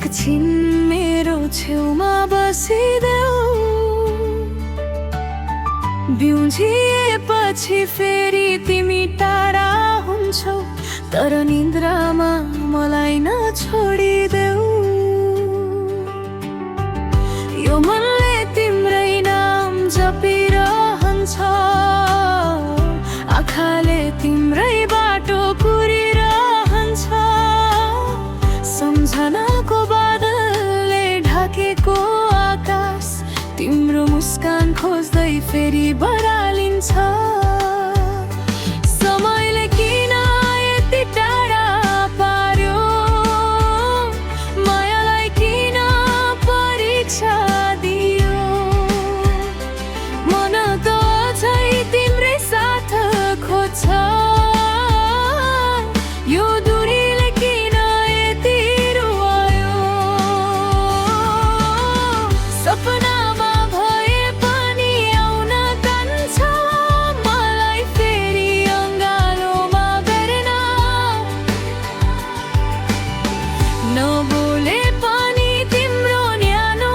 एकछिन मेरो छेउमा बसिदेऊ। बिउझिएपछि फेरि तिमी टाढा हुन्छौ, तर निन्द्रामा मलाई नछोडिदेऊ। यो मनले तिम्रै नाम जपिरहन्छ, आँखाले तिम्रै बाटो कुरिरहन्छ। सम्झनाको बादलले ढाकेको आकाश तिम्रो मुस्कान खोज्दै फेरि बढालिन्छ। समयले किन यति टाढा पार्यो, मायालाई किन परीक्षा दियो। मन त अझै तिम्रै साथ खोज्छ, यो दूरीले किन यति रुवायो। सपनामा भए पनि आउन कान्छ मलाई फेरि अँगालोमा बेर्न। नबोले पनि तिम्रो न्यानो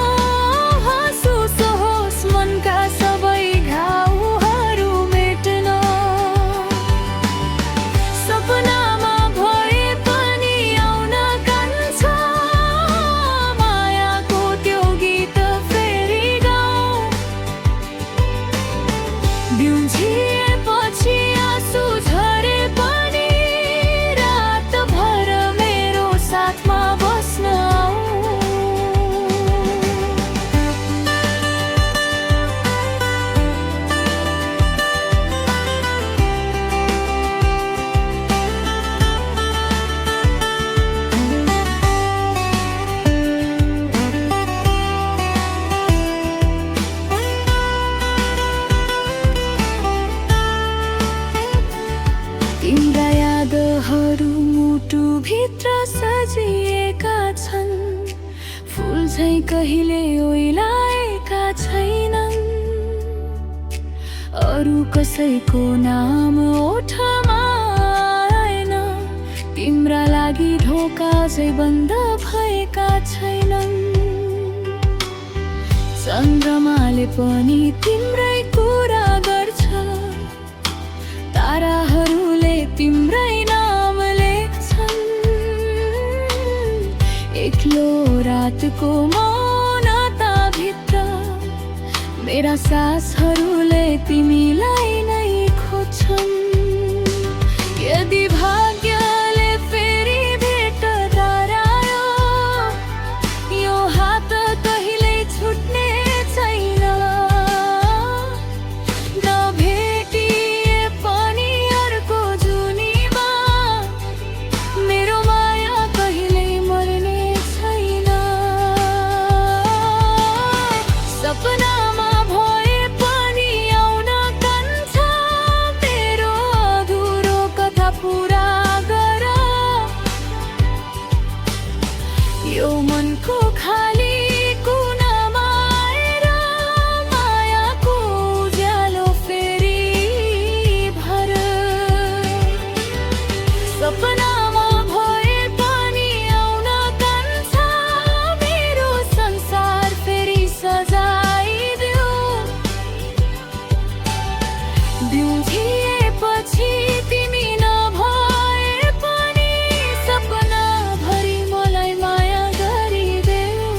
हाँसो सहोस् मनका सबै घाउहरू मेट्न। सपनामा भए पनि आउन कान्छ मायाको त्यो गीत फेरि गाउँ। बिउझिएपछि आँसु झरे पनि रातभर मेरो साथमा बस्न आऊ। तिम्रा यादहरू मुटुभित्र सजिएका छन्, फुल झैँ कहिले ओइलाएका छैनन्। अरू कसैको नाम ओठमा आएन, तिम्रा लागि ढोका चाहिँ बन्द भएका छैनन्। चन्द्रमाले पनि तिम्रै कुरा गर्छ, ताराहरूले तिम्रै नाम लेख्छन्। एक्लो रातको मौनताभित्र मेरा सासहरूले तिमीलाई नै खोज्छन्। यदि भाग्यले फेरि भेट गरायो, यो हात कहिल्यै छुट्ने छैन। नभेटिए पनि अर्को जुनीमा मेरो माया कहिल्यै मर्ने छैन। सपनामा भए पनि आउन कान्छ मेरो अधुरो कथा पुरा गर। यो मनको खाली कुनामा आएर मायाको उज्यालो फेरि भर। सपनामा भए पनि आउन कान्छ मेरो संसार फेरि सजाइदेऊ। बिउझिएपछि तिमी नभए पनि सपनाभरि मलाई माया गरिदेऊ।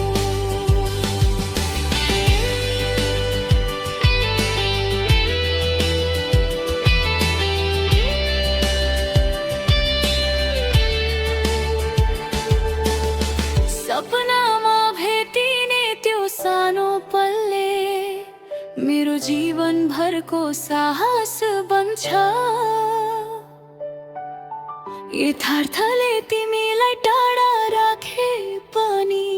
सपनामा भेटिने त्यो सानो पलले मेरो जीवनभरको साहस बन्छ। यथार्थले तिमीलाई टाढा राखे पनि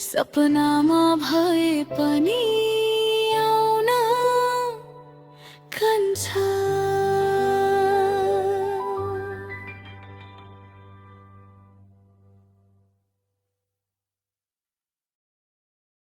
सपनामा भए पनि आउन कान्छ।